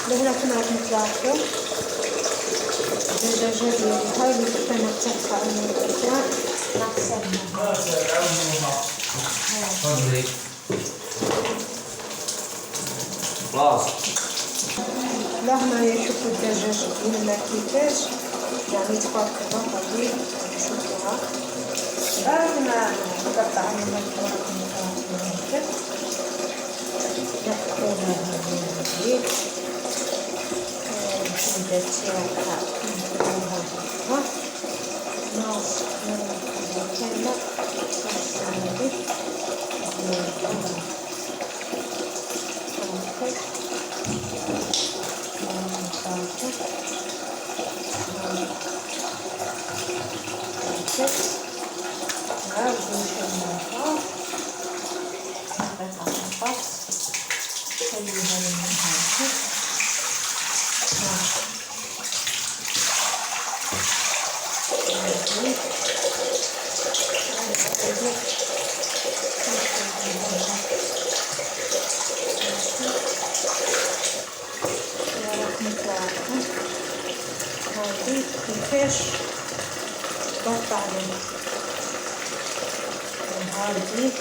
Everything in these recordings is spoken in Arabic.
لهنا كنا راح نطلعكم الدجاجة ديالي هاي اللي كنت انا تحتها من القطان نغسلها. تفضلي. خلاص. لا هنايا شوفوا الدجاج ديالنا كيفاش يعني تبارك الله طيب. شوفوها هنا نقطع لها تبارك الله هكا نحطوها هذه الجلدة تاعها نحطوها هكا ناصفوها كاملة نصاوي هذه كيفاش تقطع لنا هذه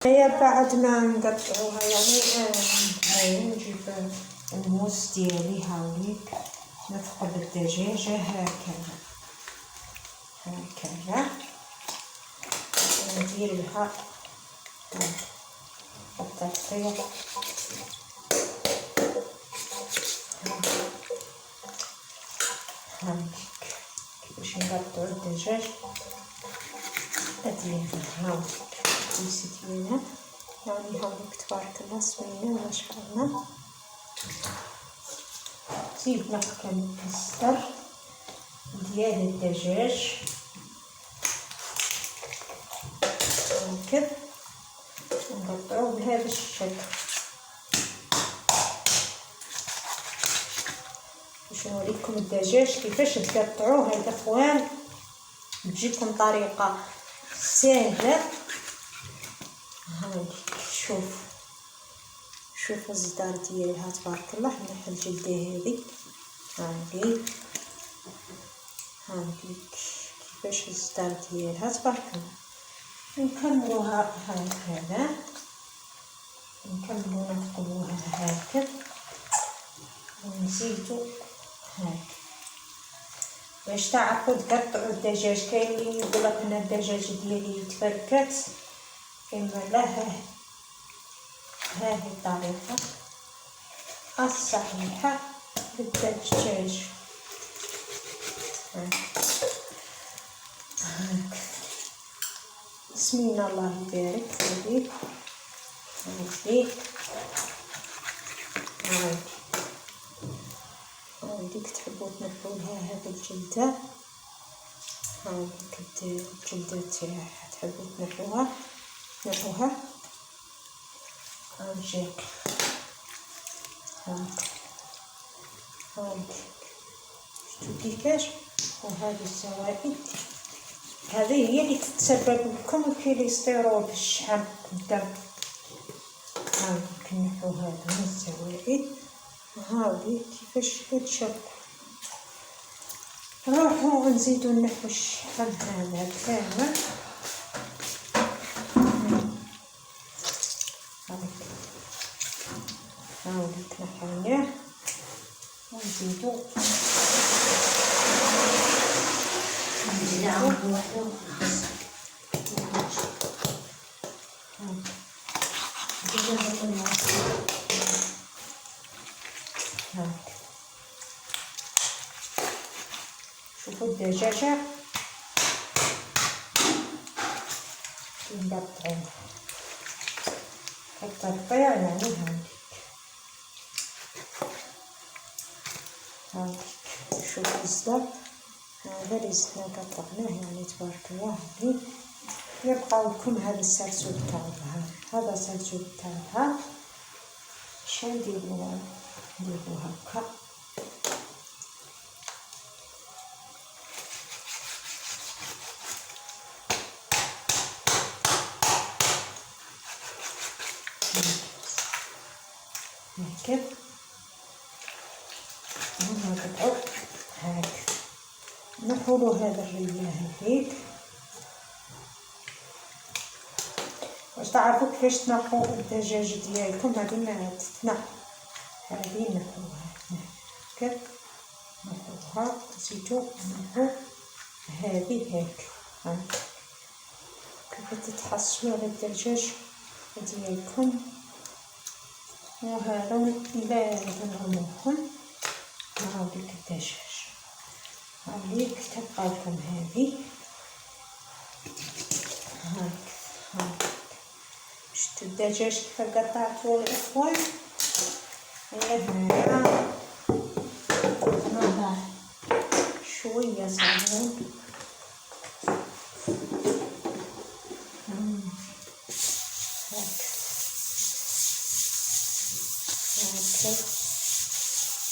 هي بعد ما نقطعوها يعني هاي نجيب الموس ديالي هاوليك نثقب الدجاجة هكذا هكذا وندير لها التقطيع هاوليك كيفاش نقطعو الدجاج ديالنا هاوليك ديالنا يعني هاوليك تبارك الله سوينا ما شاء الله. جبنا كنكسر ديال الدجاج هكذا ونقطعوه بهذا الشكل باش نوريكم الدجاج كيفاش تقطعوه. هذا اخوان تجيكم طريقه سهله. هاي شوفوا الزدار ديالها تبارك الله. نحل الجلده هذه هاي كيفاش الزدار ديالها تبارك الله. نكملوها هكذا نثقبوها هكذا ونزيدو هكذا باش تعرفوا تقطعوا الدجاج. كاين اللي يقولك انا الدجاج ديالي يتفركت كما لا. هذه الطريقه الصحيحه للدجاج. بسمينا الله يبارك. هاذيك تحبوا تنحوا لها هذه الجلده. هاذيك الجلده تاعها تحبوا تنحوها هاجيك شفتوا كيفاش. وهذه الزوائد هذه هي اللي تتسبب لكم الكوليسترول في الشحم الدم. هاذيك نحو هذا من الزوائد. هاذي كيفاش تشوف. نروحو نزيدو نحو الشحم هذا كامل. هاذيك نحوناه ونزيدو شوفوا الدجاجة نقطعوها التقطيع يعني هاذيك شوفوا الزبر هذا اللي زدنا قطعناه يعني تبارك الله. يبقى لكم هذا السلسول تاعها. هذا السلسول تاعها باش نديرو هكا. هكذا ونقطعو هكذا، نحولو هذا الرية هذيك. واش تعرفوا كيفاش تنقوا الدجاج ديالكم؟ هذه ما تتنقى، هذه نحوها هكا، ناخذها نزيدو نحو هذه هكا. كيف تتحصلوا على الدجاج ديالكم. وهذا لازم نعموهم مع ديك الدجاج. هاوليك تبقى لكم هذه هاك. شفتوا الدجاج كيف قطعتوه الاخوان؟ هنايا نضع شويه صابون هاك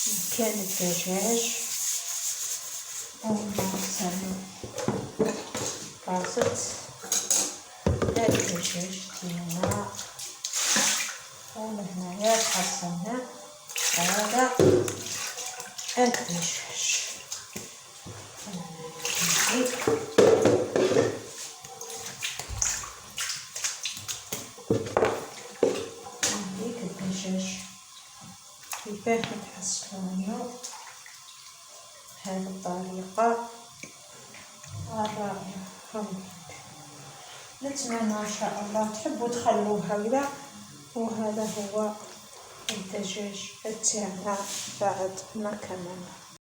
مكان الدجاج، ونغسلو طاسة الدجاج ديالنا. وهنايا حصلنا هذا الدجاج. هذيك الدجاج كيفاه نحصلونو بهذه الطريقة الرائعة. نتمنى ان شاء الله تحبوا تخلوها هكذا. وهذا هو الدجاج تاعنا بعد ما كملنا.